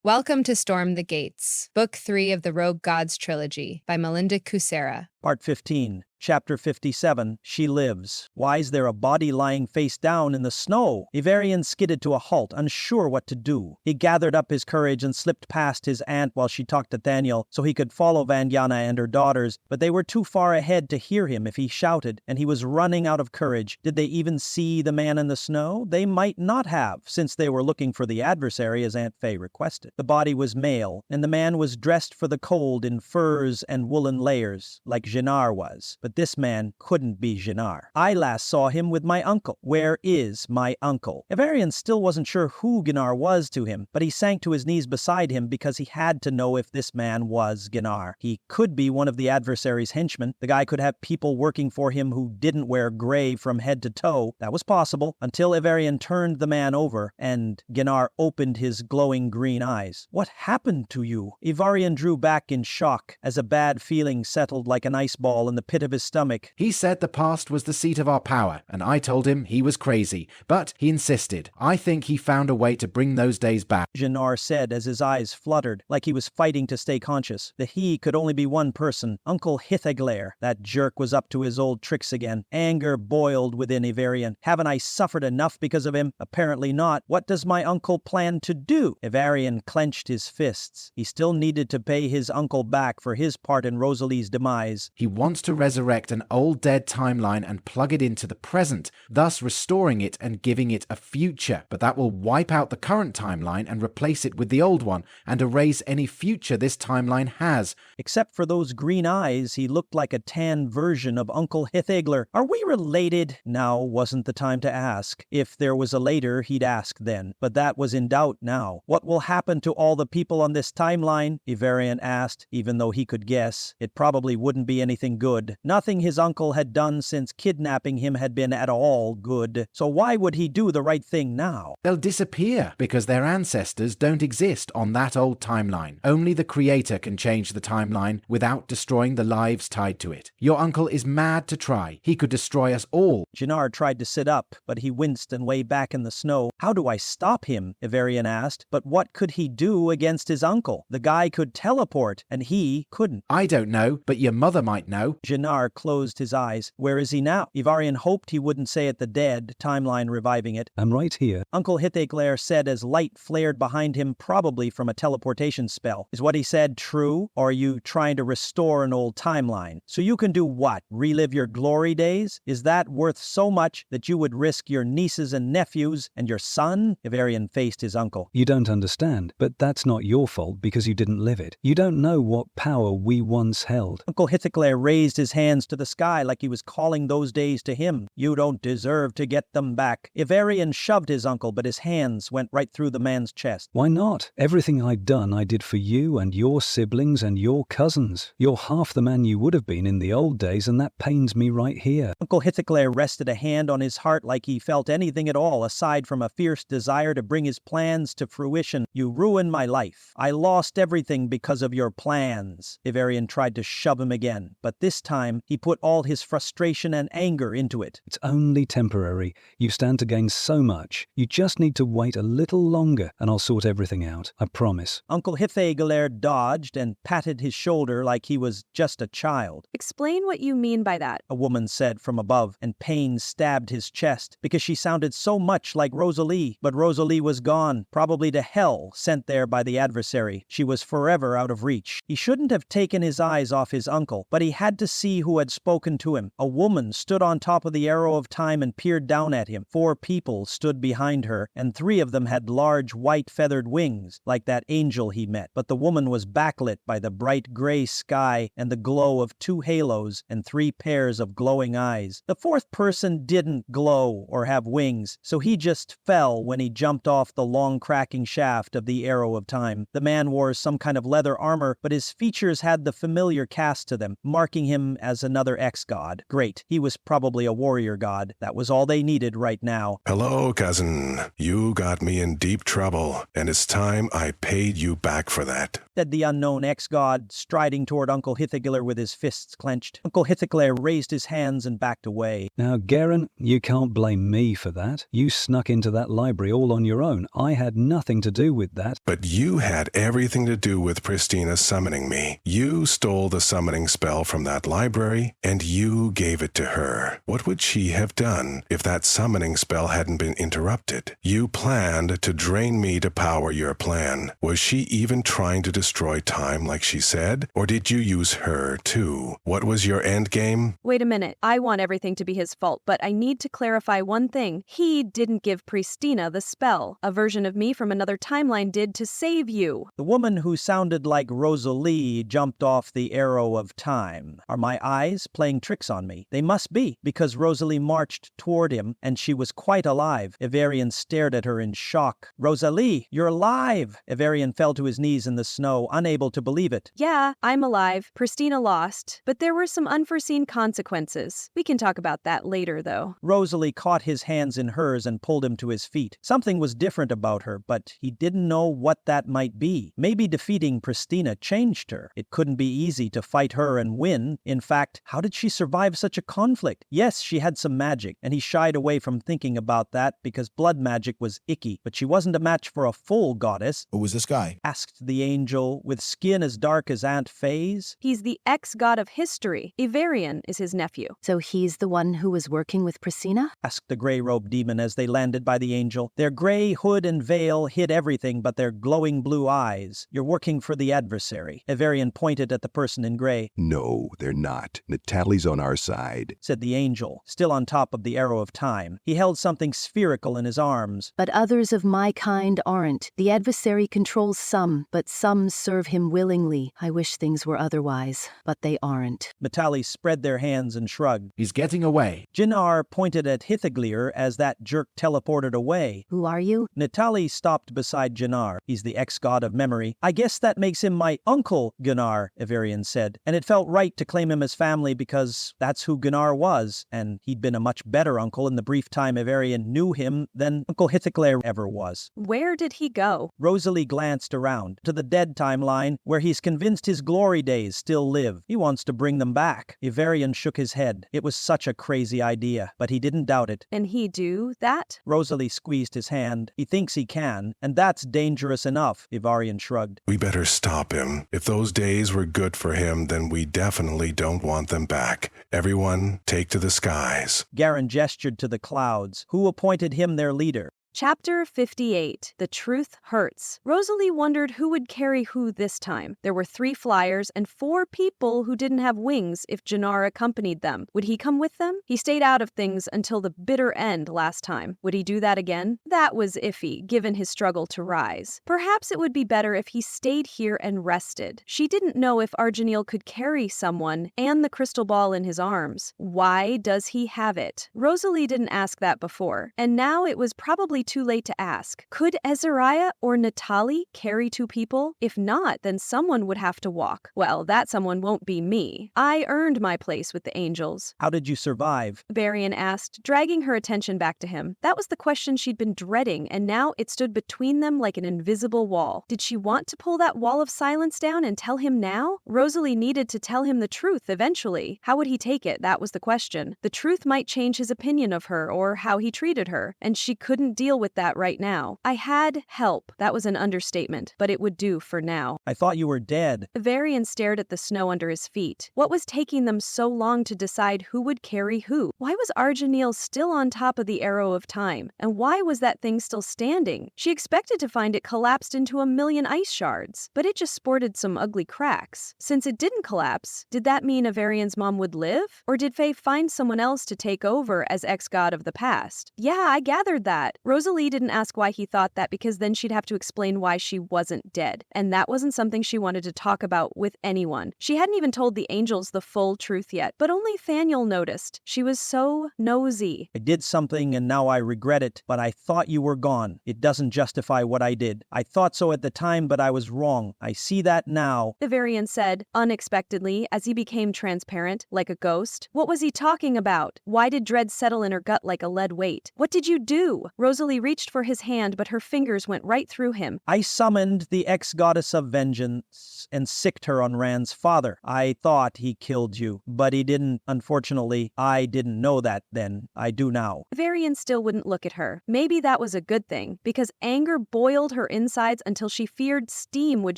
Welcome to Storm the Gates, Book 3 of the Rogue Gods Trilogy by Melinda Kucsera. Part 15, Chapter 57, She Lives. Why is there a body lying face down in the snow? Ivarian skidded to a halt, unsure what to do. He gathered up his courage and slipped past his aunt while she talked to Daniel so he could follow Vandiana and her daughters, but they were too far ahead to hear him if he shouted, and he was running out of courage. Did they even see the man in the snow? They might not have, since they were looking for the adversary as Aunt Faye requested. The body was male, and the man was dressed for the cold in furs and woolen layers, like Gennar was, but this man couldn't be Gennar. I last saw him with my uncle. Where is my uncle? Ivarian still wasn't sure who Gennar was to him, but he sank to his knees beside him because he had to know if this man was Gennar. He could be one of the adversary's henchmen. The guy could have people working for him who didn't wear gray from head to toe. That was possible, until Ivarian turned the man over, and Gennar opened his glowing green eyes. What happened to you? Ivarian drew back in shock as a bad feeling settled like an ice ball in the pit of his stomach. He said the past was the seat of our power, and I told him he was crazy, but he insisted. I think he found a way to bring those days back, Gennar said as his eyes fluttered, like he was fighting to stay conscious. The he could only be one person, Uncle Hitheglair. That jerk was up to his old tricks again. Anger boiled within Ivarian. Haven't I suffered enough because of him? Apparently not. What does my uncle plan to do? Ivarian clenched his fists. He still needed to pay his uncle back for his part in Rosalie's demise. He wants to resurrect an old dead timeline and plug it into the present, thus restoring it and giving it a future. But that will wipe out the current timeline and replace it with the old one, and erase any future this timeline has. Except for those green eyes, he looked like a tan version of Uncle Hitheglair. Are we related? Now wasn't the time to ask. If there was a later, he'd ask then. But that was in doubt now. What will happen to all the people on this timeline? Ivarian asked, even though he could guess. It probably wouldn't be anything good. Nothing his uncle had done since kidnapping him had been at all good. So why would he do the right thing now? They'll disappear because their ancestors don't exist on that old timeline. Only the Creator can change the timeline without destroying the lives tied to it. Your uncle is mad to try. He could destroy us all. Gennar tried to sit up, but he winced and lay back in the snow. How do I stop him? Ivarian asked. But what could he do against his uncle? The guy could teleport, and he couldn't. I don't know, but your mother might know. Gennar closed his eyes. Where is he now? Ivarian hoped he wouldn't say it the dead, timeline reviving it. I'm right here. Uncle Hitheglair said as light flared behind him, probably from a teleportation spell. Is what he said true, or are you trying to restore an old timeline? So you can do what? Relive your glory days? Is that worth so much that you would risk your nieces and nephews and your son? Ivarian faced his uncle. You don't understand, but that's not your fault because you didn't live it. You don't know what power we once held. Uncle Hitheglair raised his hands to the sky like he was calling those days to him. You don't deserve to get them back. Ivarian shoved his uncle, but his hands went right through the man's chest. Why not? Everything I'd done I did for you and your siblings and your cousins. You're half the man you would have been in the old days, and that pains me right here. Uncle Hitheglair rested a hand on his heart like he felt anything at all aside from a fierce desire to bring his plans to fruition. You ruined my life. I lost everything because of your plans. Ivarian tried to shove him again, but this time he put all his frustration and anger into it. It's only temporary. You stand to gain so much. You just need to wait a little longer, and I'll sort everything out. I promise. Uncle Hitheglair dodged and patted his shoulder like he was just a child. Explain what you mean by that, A woman said from above, and pain stabbed his chest because she sounded so much like Rosalie. But Rosalie was gone, probably to hell, sent there by the adversary. She was forever out of reach. He shouldn't have taken his eyes off his uncle, but he had to see who had spoken to him. A woman stood on top of the arrow of time and peered down at him. 4 people stood behind her, and 3 of them had large white feathered wings, like that angel he met. But the woman was backlit by the bright gray sky and the glow of 2 halos and 3 pairs of glowing eyes. The 4th person didn't glow or have wings, so he just fell when he jumped off the long cracking shaft of the arrow of time. The man wore some kind of leather armor, but his features had the familiar cast to them, marking him as was another ex-god. Great. He was probably a warrior god. That was all they needed right now. Hello, cousin. You got me in deep trouble, and it's time I paid you back for that, said the unknown ex-god, striding toward Uncle Hithagler with his fists clenched. Uncle Hithagler raised his hands and backed away. Now, Guerren, you can't blame me for that. You snuck into that library all on your own. I had nothing to do with that. But you had everything to do with Pristina summoning me. You stole the summoning spell from that library, and you gave it to her. What would she have done if that summoning spell hadn't been interrupted? You planned to drain me to power your plan. Was she even trying to destroy time like she said? Or did you use her too? What was your end game? Wait a minute. I want everything to be his fault, but I need to clarify one thing. He didn't give Pristina the spell. A version of me from another timeline did to save you. The woman who sounded like Rosalie jumped off the arrow of time. Are my eyes playing tricks on me? They must be, because Rosalie marched toward him, and she was quite alive. Ivarian stared at her in shock. Rosalie, you're alive! Ivarian fell to his knees in the snow, unable to believe it. Yeah, I'm alive. Pristina lost. But there were some unforeseen consequences. We can talk about that later, though. Rosalie caught his hands in hers and pulled him to his feet. Something was different about her, but he didn't know what that might be. Maybe defeating Pristina changed her. It couldn't be easy to fight her and win. In fact, how did she survive such a conflict? Yes, she had some magic, and he shied away from thinking about that because blood magic was icky. But she wasn't a match for a full goddess. Who was this guy? Asked the angel, with skin as dark as Aunt Faye's. He's the ex-god of history. Ivarian is his nephew. So he's the one who was working with Pristina? Asked the gray-robed demon as they landed by the angel. Their gray hood and veil hid everything but their glowing blue eyes. You're working for the Adversary. Ivarian pointed at the person in gray. No, they're not. Natalie's on our side, said the angel, still on top of the arrow of time. He held something spherical in his arms. But others of my kind aren't. The Adversary controls some, but some serve him willingly. I wish things were otherwise, but they aren't. Natalie spread their hands and shrugged. He's getting away. Jinnar pointed at Hithaglir as that jerk teleported away. Who are you? Natalie stopped beside Jinnar. He's the ex-god of memory. I guess that makes him my uncle, Gunnar, Ivarian said. And it felt right to claim him as family because that's who Gunnar was, and he'd been a much better uncle in the brief time Ivarian knew him than Uncle Hithaglir ever was. Where did he go? Rosalie glanced around to the dead timeline where he's convinced his glory days still live. He wants to bring them back. Ivarian shook his head. It was such a crazy idea, but he didn't doubt it. And he do that? Rosalie squeezed his hand. He thinks he can, and that's dangerous enough, Ivarian shrugged. We better stop him. If those days were good for him, then we definitely don't want them back. Everyone, take to the skies. Guerren gestured to the clouds. Who appointed him their leader? Chapter 58. The Truth Hurts. Rosalie wondered who would carry who this time. There were 3 flyers and 4 people who didn't have wings if Jinnar accompanied them. Would he come with them? He stayed out of things until the bitter end last time. Would he do that again? That was iffy, given his struggle to rise. Perhaps it would be better if he stayed here and rested. She didn't know if Arginil could carry someone and the crystal ball in his arms. Why does he have it? Rosalie didn't ask that before, and now it was probably too late to ask. Could Ezariah or Natalie carry 2 people? If not, then someone would have to walk. Well, that someone won't be me. I earned my place with the angels. How did you survive? Varian asked, dragging her attention back to him. That was the question she'd been dreading, and now it stood between them like an invisible wall. Did she want to pull that wall of silence down and tell him now? Rosalie needed to tell him the truth eventually. How would he take it? That was the question. The truth might change his opinion of her or how he treated her, and she couldn't deal with that right now. I had help. That was an understatement, but it would do for now. I thought you were dead. Varian stared at the snow under his feet. What was taking them so long to decide who would carry who? Why was Arginil still on top of the arrow of time? And why was that thing still standing? She expected to find it collapsed into a million ice shards, but it just sported some ugly cracks. Since it didn't collapse, did that mean Avarian's mom would live? Or did Faye find someone else to take over as ex-god of the past? Yeah, I gathered that. Rosalie Rosalie didn't ask why he thought that because then she'd have to explain why she wasn't dead. And that wasn't something she wanted to talk about with anyone. She hadn't even told the angels the full truth yet, but only Thaniel noticed. She was so nosy. I did something and now I regret it, but I thought you were gone. It doesn't justify what I did. I thought so at the time, but I was wrong. I see that now. Ivarian said, unexpectedly, as he became transparent, like a ghost. What was he talking about? Why did dread settle in her gut like a lead weight? What did you do? Rosalie reached for his hand, but her fingers went right through him. I summoned the ex-goddess of vengeance and sicked her on Rand's father. I thought he killed you, but he didn't. Unfortunately, I didn't know that then. I do now. Ivarian still wouldn't look at her. Maybe that was a good thing, because anger boiled her insides until she feared steam would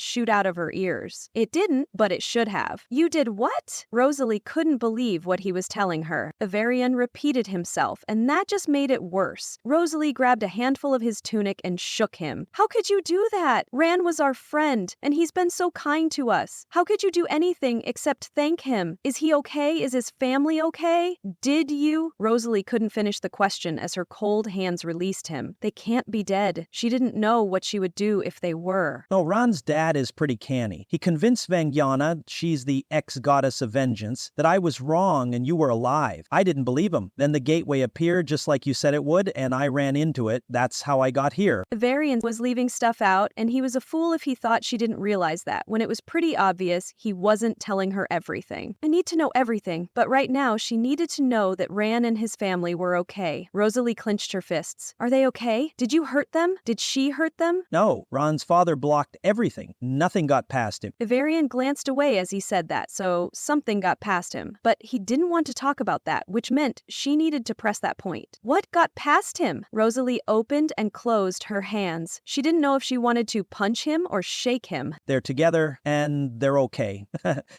shoot out of her ears. It didn't, but it should have. You did what? Rosalie couldn't believe what he was telling her. Ivarian repeated himself, and that just made it worse. Rosalie grabbed a handful of his tunic and shook him. How could you do that? Rand was our friend, and he's been so kind to us. How could you do anything except thank him? Is he okay? Is his family okay? Did you? Rosalie couldn't finish the question as her cold hands released him. They can't be dead. She didn't know what she would do if they were. No, Rand's dad is pretty canny. He convinced Vangyana, she's the ex-goddess of vengeance, that I was wrong and you were alive. I didn't believe him. Then the gateway appeared just like you said it would, and I ran into it. That's how I got here. Varian was leaving stuff out, and he was a fool if he thought she didn't realize that, when it was pretty obvious he wasn't telling her everything. I need to know everything, but right now she needed to know that Rand and his family were okay. Rosalie clenched her fists. Are they okay? Did you hurt them? Did she hurt them? No, Rand's father blocked everything. Nothing got past him. Ivarian glanced away as he said that, so something got past him. But he didn't want to talk about that, which meant she needed to press that point. What got past him? Rosalie opened and closed her hands. She didn't know if she wanted to punch him or shake him. They're together, and they're okay.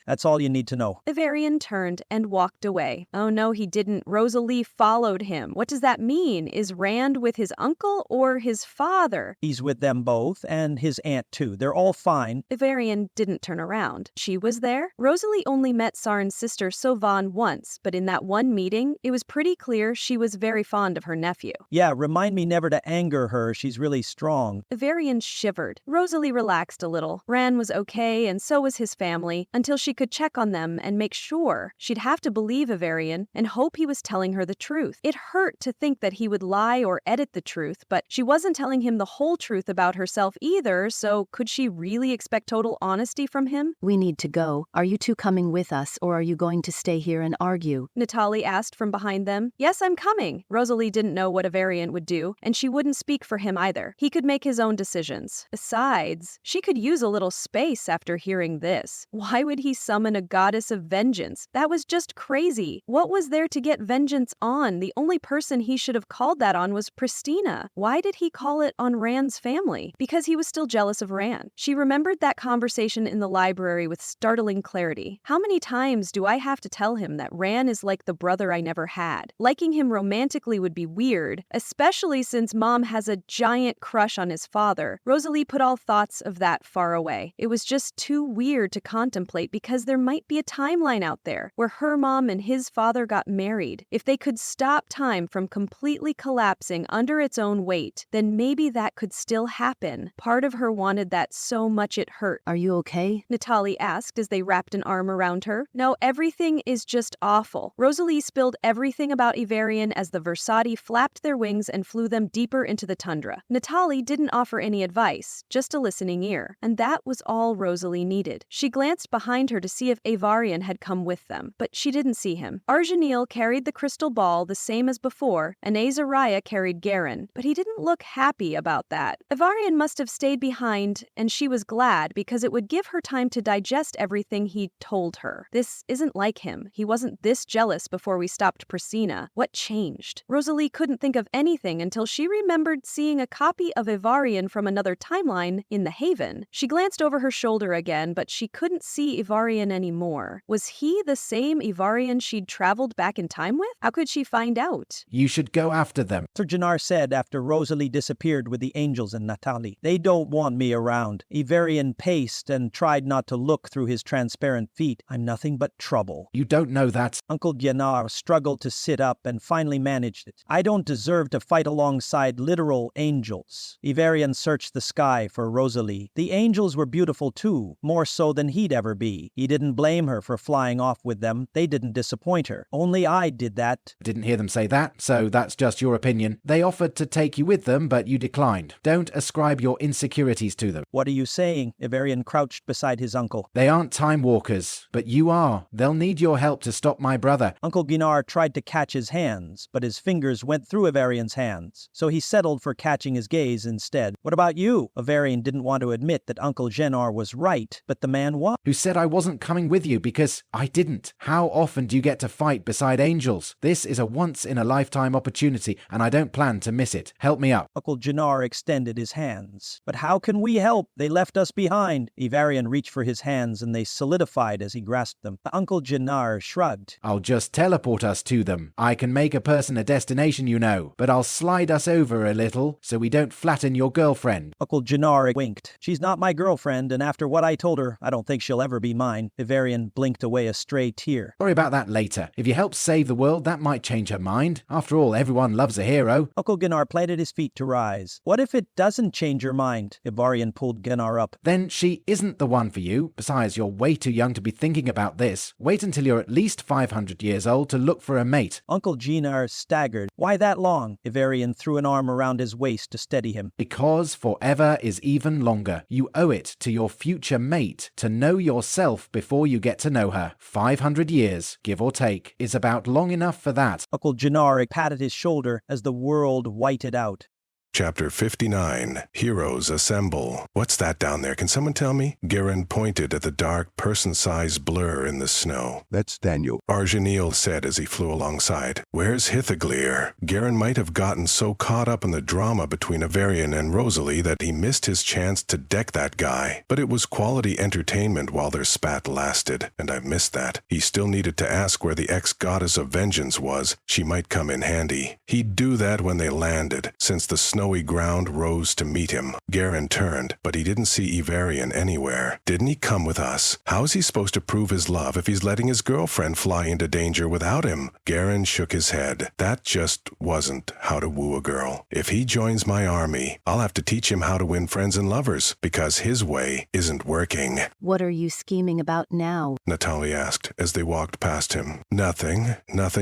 That's all you need to know. Ivarian turned and walked away. Oh no, he didn't. Rosalie followed him. What does that mean? Is Rand with his uncle or his father? He's with them both, and his aunt too. They're all fine. Ivarian didn't turn around. She was there. Rosalie only met Saren's sister Sovan once, but in that one meeting, it was pretty clear she was very fond of her nephew. Yeah, remind me never to anger her. She's really strong. Ivarian shivered. Rosalie relaxed a little. Rand was okay, and so was his family, until she could check on them and make sure. She'd have to believe Ivarian and hope he was telling her the truth. It hurt to think that he would lie or edit the truth, but she wasn't telling him the whole truth about herself either, so could she really expect total honesty from him? We need to go. Are you two coming with us, or are you going to stay here and argue? Natalie asked from behind them. Yes, I'm coming. Rosalie didn't know what Ivarian would do, and she wouldn't speak for him either. He could make his own decisions. Besides, she could use a little space after hearing this. Why would he summon a goddess of vengeance? That was just crazy. What was there to get vengeance on? The only person he should have called that on was Pristina. Why did he call it on Rand's family? Because he was still jealous of Rand. She remembered that conversation in the library with startling clarity. How many times do I have to tell him that Rand is like the brother I never had? Liking him romantically would be weird, especially since Mom has a giant crush on his father. Rosalie put all thoughts of that far away. It was just too weird to contemplate because there might be a timeline out there where her mom and his father got married. If they could stop time from completely collapsing under its own weight, then maybe that could still happen. Part of her wanted that so much it hurt. Are you okay? Natalie asked as they wrapped an arm around her. No, everything is just awful. Rosalie spilled everything about Ivarian as the Versati flapped their wings and flew them deeper into the tundra. Natalie didn't offer any advice, just a listening ear, and that was all Rosalie needed. She glanced behind her to see if Avarian had come with them, but she didn't see him. Arjaniel carried the crystal ball the same as before, and Azariah carried Guerren, but he didn't look happy about that. Avarian must have stayed behind, and she was glad because it would give her time to digest everything he'd told her. This isn't like him. He wasn't this jealous before we stopped Priscina. What changed? Rosalie couldn't think of anything until she remembered seeing a copy of Ivarian from another timeline in the Haven. She glanced over her shoulder again, but she couldn't see Ivarian anymore. Was he the same Ivarian she'd traveled back in time with? How could she find out? You should go after them. Sir Jannar said after Rosalie disappeared with the angels and Natalie. They don't want me around. Ivarian paced and tried not to look through his transparent feet. I'm nothing but trouble. You don't know that. Uncle Jannar struggled to sit up and finally managed it. I don't deserve to fight alongside alongside literal angels. Ivarian searched the sky for Rosalie. The angels were beautiful too, more so than he'd ever be. He didn't blame her for flying off with them. They didn't disappoint her. Only I did that. Didn't hear them say that, so that's just your opinion. They offered to take you with them, but you declined. Don't ascribe your insecurities to them. What are you saying? Ivarian crouched beside his uncle. They aren't time walkers, but you are. They'll need your help to stop my brother. Uncle Gunnar tried to catch his hands, but his fingers went through Ivarian's hands, so he settled for catching his gaze instead. What about you? Ivarian didn't want to admit that Uncle Genar was right, but the man was. Who said I wasn't coming with you because I didn't. How often do you get to fight beside angels? This is a once-in-a-lifetime opportunity, and I don't plan to miss it. Help me up. Uncle Genar extended his hands. But how can we help? They left us behind. Ivarian reached for his hands, and they solidified as he grasped them. Uncle Genar shrugged. I'll just teleport us to them. I can make a person a destination, you know, but I'll slide us over a little so we don't flatten your girlfriend. Uncle Genar winked. She's not my girlfriend, and after what I told her, I don't think she'll ever be mine. Ivarian blinked away a stray tear. Worry about that later. If you help save the world, that might change her mind. After all, everyone loves a hero. Uncle Genar planted his feet to rise. What if it doesn't change your mind? Ivarian pulled Genar up. Then she isn't the one for you. Besides, you're way too young to be thinking about this. Wait until you're at least 500 years old to look for a mate. Uncle Genar staggered. Why that long? Ivarian threw an arm around his waist to steady him. Because forever is even longer. You owe it to your future mate to know yourself before you get to know her. 500 years, give or take, is about long enough for that. Uncle Genar patted his shoulder as the world whited out. Chapter 59, Heroes Assemble. What's that down there? Can someone tell me? Guerren pointed at the dark, person-sized blur in the snow. That's Daniel. Arjaniel said as he flew alongside. Where's Hithaglir? Guerren might have gotten so caught up in the drama between Ivarian and Rosalie that he missed his chance to deck that guy. But it was quality entertainment while their spat lasted, and I missed that. He still needed to ask where the ex-goddess of vengeance was. She might come in handy. He'd do that when they landed, since the snowy ground rose to meet him. Guerren turned, but he didn't see Ivarian anywhere. Didn't he come with us? How's he supposed to prove his love if he's letting his girlfriend fly into danger without him? Guerren shook his head. That just wasn't how to woo a girl. If he joins my army, I'll have to teach him how to win friends and lovers, because his way isn't working. What are you scheming about now? Natalie asked as they walked past him. Nothing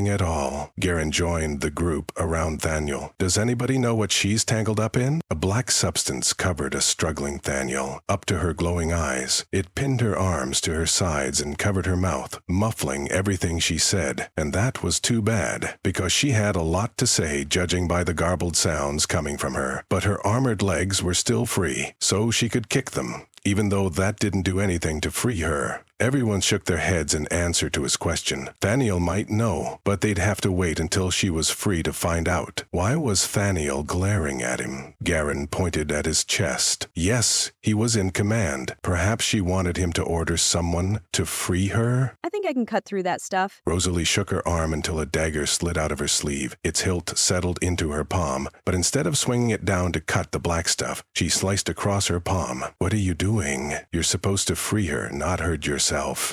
at all. Guerren joined the group around Thaniel. Does anybody know what she's tangled up in? A black substance covered a struggling Thaniel, up to her glowing eyes. It pinned her arms to her sides and covered her mouth, muffling everything she said. And that was too bad, because she had a lot to say judging by the garbled sounds coming from her. But her armored legs were still free, so she could kick them, even though that didn't do anything to free her. Everyone shook their heads in answer to his question. Thaniel might know, but they'd have to wait until she was free to find out. Why was Thaniel glaring at him? Guerren pointed at his chest. Yes, he was in command. Perhaps she wanted him to order someone to free her? I think I can cut through that stuff. Rosalie shook her arm until a dagger slid out of her sleeve. Its hilt settled into her palm, but instead of swinging it down to cut the black stuff, she sliced across her palm. What are you doing? You're supposed to free her, not hurt yourself.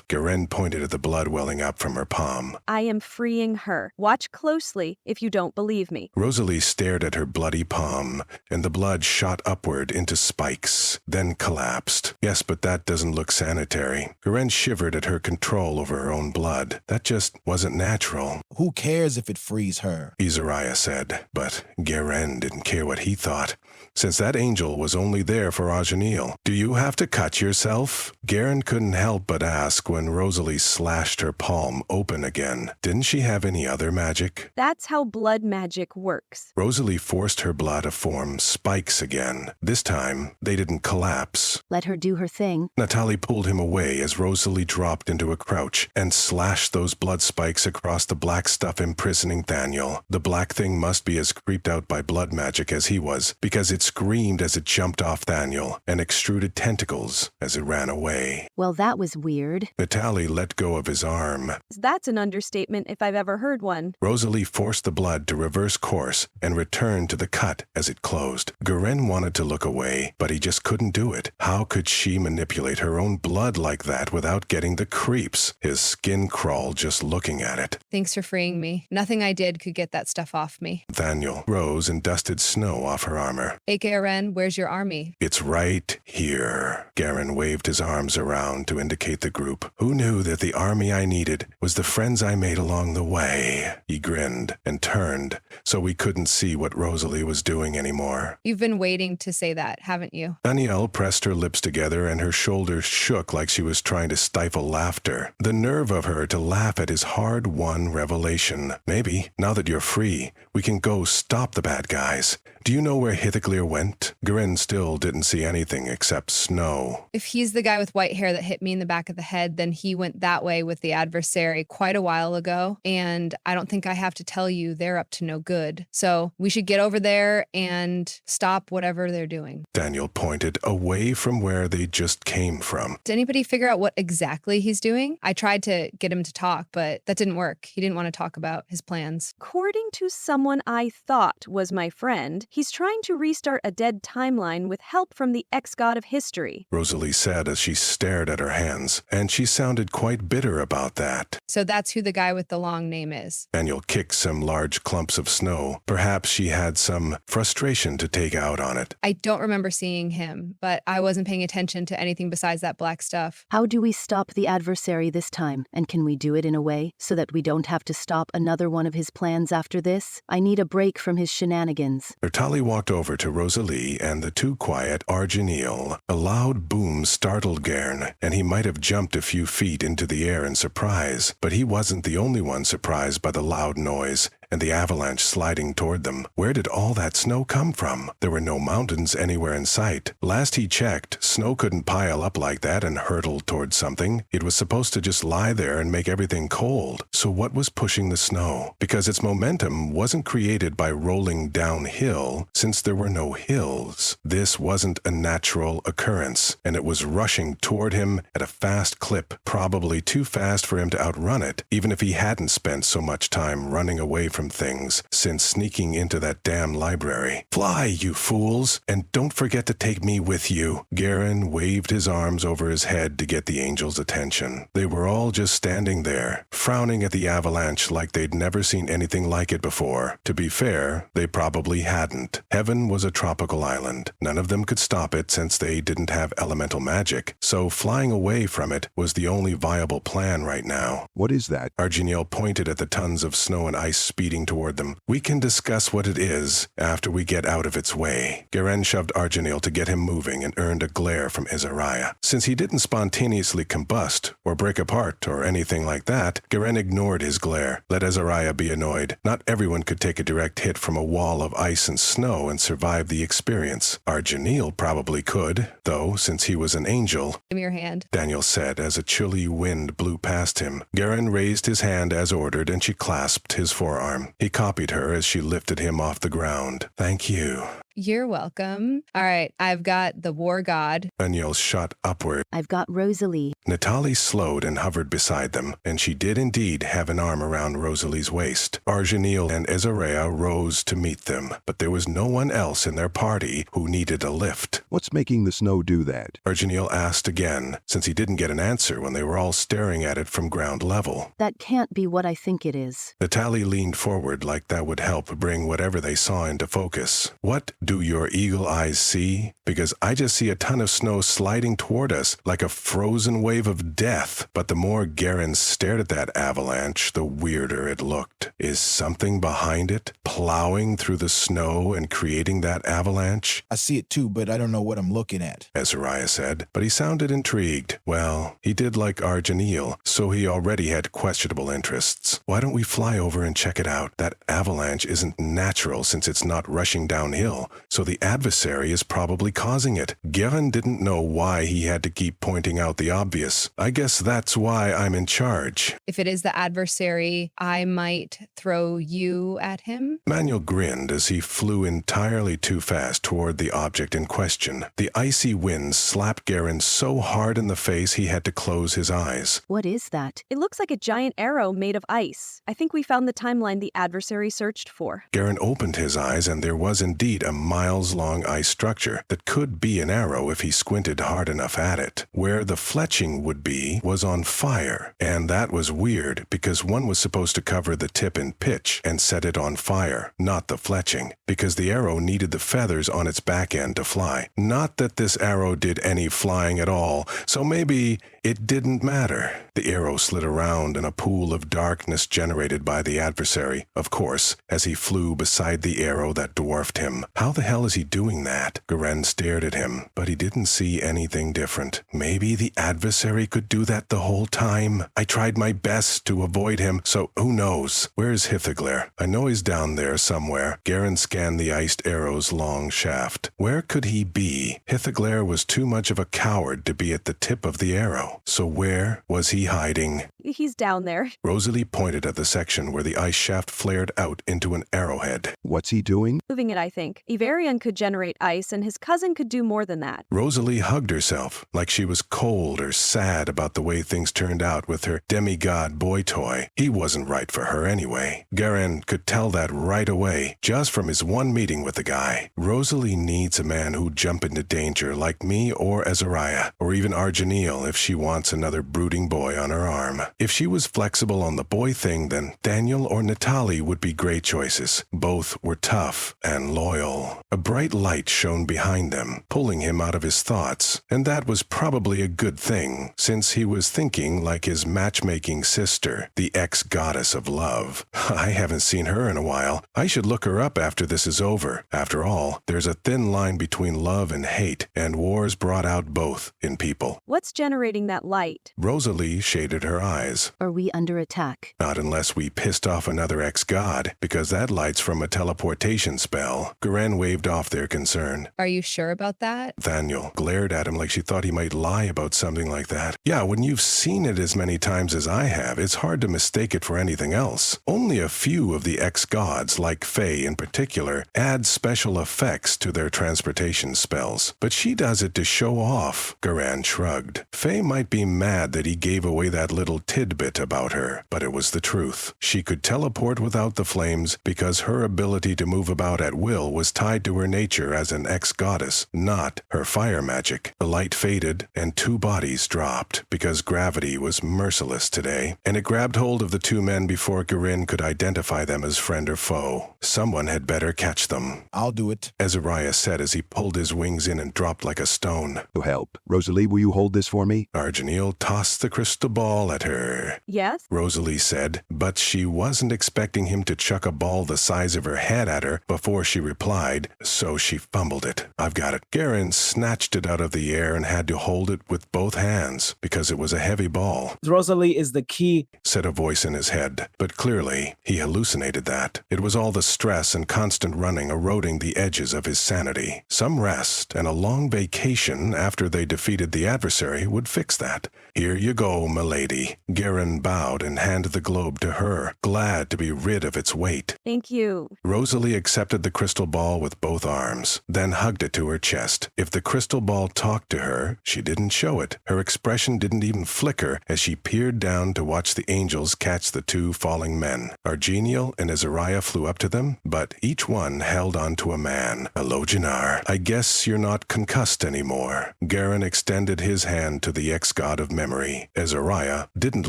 Guerren pointed at the blood welling up from her palm. I am freeing her. Watch closely if you don't believe me. Rosalie stared at her bloody palm, and the blood shot upward into spikes, then collapsed. Yes, but that doesn't look sanitary. Guerren shivered at her control over her own blood. That just wasn't natural. Who cares if it frees her? Izariah said, but Guerren didn't care what he thought, since that angel was only there for Arjaniel. Do you have to cut yourself? Guerren couldn't help but ask when Rosalie slashed her palm open again. Didn't she have any other magic? That's how blood magic works. Rosalie forced her blood to form spikes again. This time, they didn't collapse. Let her do her thing. Natalie pulled him away as Rosalie dropped into a crouch and slashed those blood spikes across the black stuff imprisoning Thaniel. The black thing must be as creeped out by blood magic as he was, because it screamed as it jumped off Thaniel and extruded tentacles as it ran away. Well, that was weird. weird. Natalie let go of his arm. That's an understatement if I've ever heard one. Rosalie forced the blood to reverse course and return to the cut as it closed. Guerren wanted to look away, but he just couldn't do it. How could she manipulate her own blood like that without getting the creeps? His skin crawled just looking at it. Thanks for freeing me. Nothing I did could get that stuff off me. Nathaniel rose and dusted snow off her armor. Hey, Guerren, where's your army? It's right here. Guerren waved his arms around to indicate the group. Who knew that the army I needed was the friends I made along the way? He grinned and turned so we couldn't see what Rosalie was doing anymore. You've been waiting to say that, haven't you? Danielle pressed her lips together and her shoulders shook like she was trying to stifle laughter. The nerve of her to laugh at his hard-won revelation. Maybe, now that you're free, we can go stop the bad guys. Do you know where Hithaclear went? Guerren still didn't see anything except snow. If he's the guy with white hair that hit me in the back of the head, then he went that way with the Adversary quite a while ago, and I don't think I have to tell you they're up to no good. So we should get over there and stop whatever they're doing. Daniel pointed away from where they just came from. Did anybody figure out what exactly he's doing? I tried to get him to talk, but that didn't work. He didn't want to talk about his plans. According to someone I thought was my friend, he's trying to restart a dead timeline with help from the ex-god of history. Rosalie said as she stared at her hands, and she sounded quite bitter about that. So that's who the guy with the long name is. Daniel kicked some large clumps of snow. Perhaps she had some frustration to take out on it. I don't remember seeing him, but I wasn't paying attention to anything besides that black stuff. How do we stop the Adversary this time? And can we do it in a way so that we don't have to stop another one of his plans after this? I need a break from his shenanigans. Natalie walked over to Rosalie and the too quiet Arginil. A loud boom startled Guerren, and he might have jumped a few feet into the air in surprise, but he wasn't the only one surprised by the loud noise and the avalanche sliding toward them. Where did all that snow come from? There were no mountains anywhere in sight. Last he checked, snow couldn't pile up like that and hurtle toward something. It was supposed to just lie there and make everything cold. So what was pushing the snow? Because its momentum wasn't created by rolling downhill, since there were no hills. This wasn't a natural occurrence, and it was rushing toward him at a fast clip, probably too fast for him to outrun it, even if he hadn't spent so much time running away from things since sneaking into that damn library. Fly, you fools, and don't forget to take me with you. Guerren waved his arms over his head to get the angels' attention. They were all just standing there, frowning at the avalanche like they'd never seen anything like it before. To be fair, they probably hadn't. Heaven was a tropical island. None of them could stop it since they didn't have elemental magic, so flying away from it was the only viable plan right now. What is that? Arginil pointed at the tons of snow and ice speeding toward them. We can discuss what it is after we get out of its way. Guerren shoved Arginil to get him moving and earned a glare from Azariah. Since he didn't spontaneously combust or break apart or anything like that, Guerren ignored his glare. Let Azariah be annoyed. Not everyone could take a direct hit from a wall of ice and snow and survive the experience. Arginil probably could, though, since he was an angel. Give me your hand. Daniel said as a chilly wind blew past him. Guerren raised his hand as ordered and she clasped his forearm. He copied her as she lifted him off the ground. Thank you. You're welcome. All right, I've got the war god. Daniel shot upward. I've got Rosalie. Natalie slowed and hovered beside them, and she did indeed have an arm around Rosalie's waist. Arginil and Azariah rose to meet them, but there was no one else in their party who needed a lift. What's making the snow do that? Arginil asked again, since he didn't get an answer when they were all staring at it from ground level. That can't be what I think it is. Natalie leaned forward like that would help bring whatever they saw into focus. What do your eagle eyes see? Because I just see a ton of snow sliding toward us like a frozen wave of death. But the more Guerren stared at that avalanche, the weirder it looked. Is something behind it, plowing through the snow and creating that avalanche? I see it too, but I don't know what I'm looking at, Azariah said, but he sounded intrigued. Well, he did like Arginil, so he already had questionable interests. Why don't we fly over and check it out? That avalanche isn't natural since it's not rushing downhill. so the adversary is probably causing it. Guerren didn't know why he had to keep pointing out the obvious. I guess that's why I'm in charge. If it is the adversary, I might throw you at him. Manuel grinned as he flew entirely too fast toward the object in question. The icy wind slapped Guerren so hard in the face he had to close his eyes. What is that? It looks like a giant arrow made of ice. I think we found the timeline the adversary searched for. Guerren opened his eyes, and there was indeed a miles-long ice structure that could be an arrow if he squinted hard enough at it. Where the fletching would be was on fire, and that was weird because one was supposed to cover the tip in pitch and set it on fire, not the fletching, because the arrow needed the feathers on its back end to fly. Not that this arrow did any flying at all, so maybe it didn't matter. The arrow slid around in a pool of darkness generated by the adversary, of course, as he flew beside the arrow that dwarfed him. How the hell is he doing that? Guerren stared at him, but he didn't see anything different. Maybe the adversary could do that the whole time? I tried my best to avoid him, so who knows? Where's Hithagler? I know he's down there somewhere. Guerren scanned the iced arrow's long shaft. Where could he be? Hithagler was too much of a coward to be at the tip of the arrow. So where was he hiding? He's down there. Rosalie pointed at the section where the ice shaft flared out into an arrowhead. What's he doing? Moving it, I think. Ivarian could generate ice, and his cousin could do more than that. Rosalie hugged herself, like she was cold or sad about the way things turned out with her demigod boy toy. He wasn't right for her anyway. Guerren could tell that right away, just from his one meeting with the guy. Rosalie needs a man who'd jump into danger like me or Azariah, or even Arginil if she wants another brooding boy on her arm. If she was flexible on the boy thing, then Daniel or Natali would be great choices. Both were tough and loyal. A bright light shone behind them, pulling him out of his thoughts, and that was probably a good thing, since he was thinking like his matchmaking sister, the ex-goddess of love. I haven't seen her in a while. I should look her up after this is over. After all, there's a thin line between love and hate, and wars brought out both in people. What's generating that light? Rosalie shaded her eyes. Are we under attack? Not unless we pissed off another ex-god, because that light's from a teleportation spell. Guerren waved off their concern. Are you sure about that? Nathaniel glared at him like she thought he might lie about something like that. Yeah, when you've seen it as many times as I have, it's hard to mistake it for anything else. Only a few of the ex-gods, like Faye in particular, add special effects to their transportation spells. But she does it to show off. Guerren shrugged. Faye might be mad that he gave away that little tidbit about her, but it was the truth. She could teleport without the flames because her ability to move about at will was tied to her nature as an ex-goddess, not her fire magic. The light faded, and two bodies dropped, because gravity was merciless today, and it grabbed hold of the two men before Guerren could identify them as friend or foe. Someone had better catch them. I'll do it. Azariah said as he pulled his wings in and dropped like a stone. To help. Rosalie, will you hold this for me? Arginil tossed the crystal ball at her. Yes? Rosalie said, but she wasn't expecting him to chuck a ball the size of her head at her before she replied, so she fumbled it. I've got it. Guerren snatched it out of the air and had to hold it with both hands because it was a heavy ball. Rosalie is the key, said a voice in his head, but clearly he hallucinated that. It was all the stress and constant running eroding the edges of his sanity. Some rest and a long vacation after they defeated the adversary would fix that. Here you go, milady. Guerren bowed and handed the globe to her, glad to be rid of its weight. Thank you. Rosalie accepted the crystal ball with both arms, then hugged it to her chest. If the crystal ball talked to her, she didn't show it. Her expression didn't even flicker as she peered down to watch the angels catch the two falling men. Argenial and Azariah flew up to them, but each one held on to a man. Hello, Jannar. I guess you're not concussed anymore. Guerren extended his hand to the ex-god of memory. Azariah didn't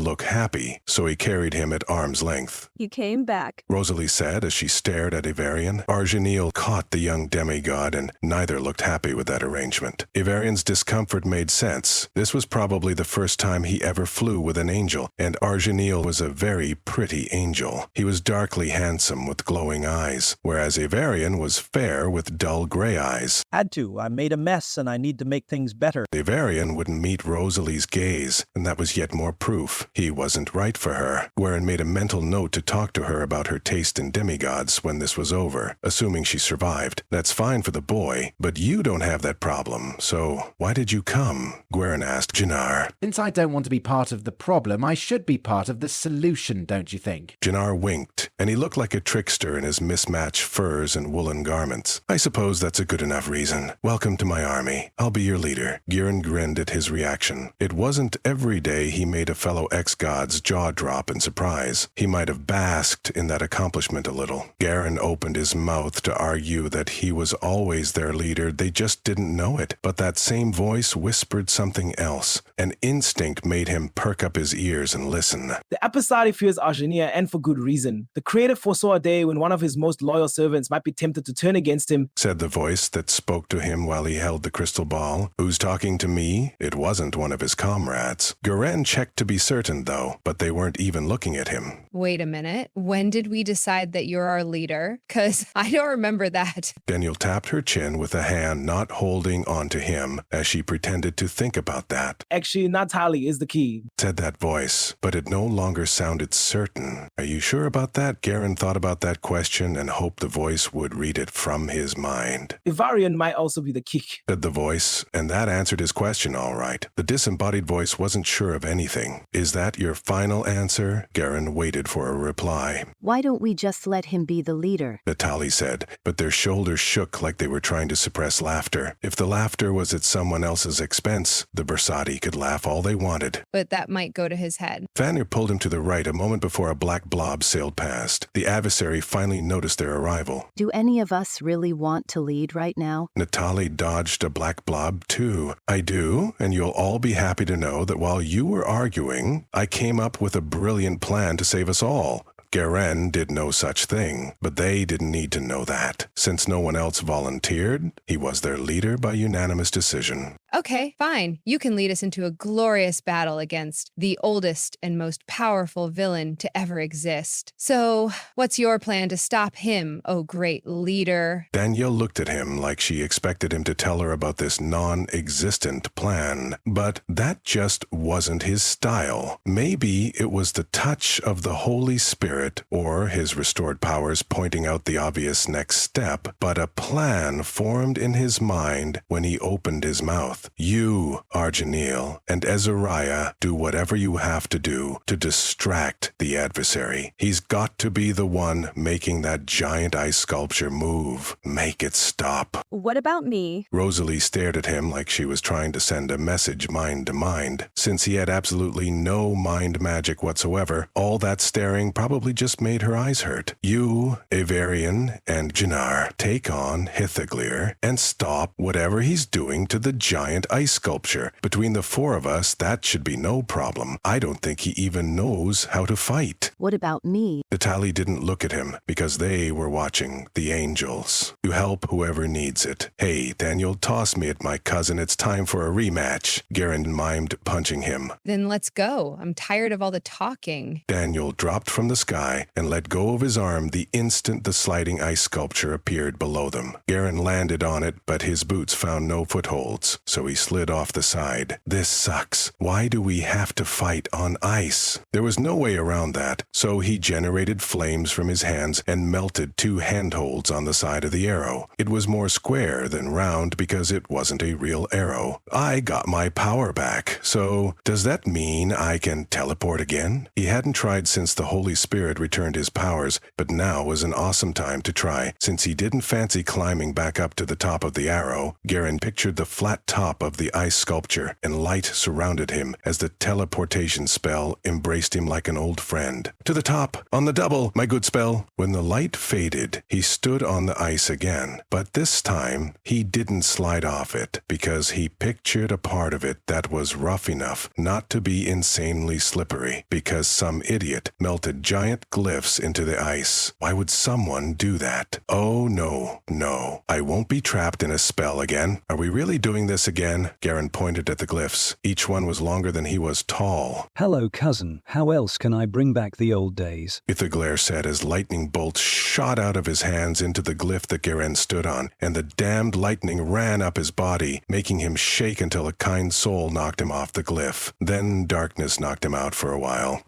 look happy, so he carried him at arm's length. You came back. Rosalie said as she stared at Ivarian. Arginil caught the young demigod, and neither looked happy with that arrangement. Ivarian's discomfort made sense. This was probably the first time he ever flew with an angel, and Arginil was a very pretty angel. He was darkly handsome with glowing eyes, whereas Ivarian was fair with dull gray eyes. Had to. I made a mess and I need to make things better. Ivarian wouldn't meet Rosalie Rosalie's gaze, and that was yet more proof he wasn't right for her. Guerren made a mental note to talk to her about her taste in demigods when this was over, assuming she survived. That's fine for the boy, but you don't have that problem, so why did you come? Guerren asked Jannar. Since I don't want to be part of the problem, I should be part of the solution, don't you think? Jannar winked, and he looked like a trickster in his mismatched furs and woolen garments. I suppose that's a good enough reason. Welcome to my army. I'll be your leader. Guerren grinned at his reaction. It wasn't every day he made a fellow ex-god's jaw drop in surprise. He might have basked in that accomplishment a little. Guerren opened his mouth to argue that he was always their leader, they just didn't know it. But that same voice whispered something else. An instinct made him perk up his ears and listen. The Adversary fears Argenia, and for good reason. The Creator foresaw a day when one of his most loyal servants might be tempted to turn against him, said the voice that spoke to him while he held the crystal ball. Who's talking to me? It wasn't one of his comrades. Guerren checked to be certain, though, but they weren't even looking at him. Wait a minute. When did we decide that you're our leader? 'Cause I don't remember that. Daniel tapped her chin with a hand not holding onto him as she pretended to think about that. Actually, Natalie is the key, said that voice, but it no longer sounded certain. Are you sure about that? Guerren thought about that question and hoped the voice would read it from his mind. Ivarian might also be the key, said the voice, and that answered his question all right. The disembodied voice wasn't sure of anything. Is that your final answer? Guerren waited for a reply. Why don't we just let him be the leader? Natalie said, but their shoulders shook like they were trying to suppress laughter. If the laughter was at someone else's expense, the Bersati could laugh all they wanted. But that might go to his head. Vanir pulled him to the right a moment before a black blob sailed past. The Adversary finally noticed their arrival. Do any of us really want to lead right now? Natalie dodged a black blob, too. I do, and you'll all be happy to know that while you were arguing, I came up with a brilliant plan to save us all. Guerren did no such thing, but they didn't need to know that. Since no one else volunteered, he was their leader by unanimous decision. Okay, fine. You can lead us into a glorious battle against the oldest and most powerful villain to ever exist. So, what's your plan to stop him, oh great leader? Danielle looked at him like she expected him to tell her about this non-existent plan, but that just wasn't his style. Maybe it was the touch of the Holy Spirit or his restored powers pointing out the obvious next step, but a plan formed in his mind when he opened his mouth. You, Argeniel, and Azariah do whatever you have to do to distract the Adversary. He's got to be the one making that giant ice sculpture move. Make it stop. What about me? Rosalie stared at him like she was trying to send a message mind to mind. Since he had absolutely no mind magic whatsoever, all that staring probably just made her eyes hurt. You, Avarian, and Jannar take on Hithaglir and stop whatever he's doing to the giant ice sculpture. Between the four of us, that should be no problem. I don't think he even knows how to fight. What about me? Natalie didn't look at him because they were watching the angels. You help whoever needs it. Hey, Daniel, toss me at my cousin. It's time for a rematch. Guerren mimed punching him. Then let's go. I'm tired of all the talking. Daniel dropped from the sky and let go of his arm the instant the sliding ice sculpture appeared below them. Guerren landed on it, but his boots found no footholds, so he slid off the side. This sucks. Why do we have to fight on ice? There was no way around that, so he generated flames from his hands and melted two handholds on the side of the arrow. It was more square than round because it wasn't a real arrow. I got my power back, so does that mean I can teleport again? He hadn't tried since the Holy Spirit returned his powers, but now was an awesome time to try. Since he didn't fancy climbing back up to the top of the arrow, Guerren pictured the flat top of the ice sculpture, and light surrounded him as the teleportation spell embraced him like an old friend. To the top, on the double, my good spell. When the light faded, he stood on the ice again, but this time he didn't slide off it because he pictured a part of it that was rough enough not to be insanely slippery because some idiot melted giant glyphs into the ice. Why would someone do that? Oh no, I won't be trapped in a spell again. Are we really doing this again? Again, Guerren pointed at the glyphs. Each one was longer than he was tall. Hello, cousin. How else can I bring back the old days? Ithaglair said as lightning bolts shot out of his hands into the glyph that Guerren stood on, and the damned lightning ran up his body, making him shake until a kind soul knocked him off the glyph. Then darkness knocked him out for a while.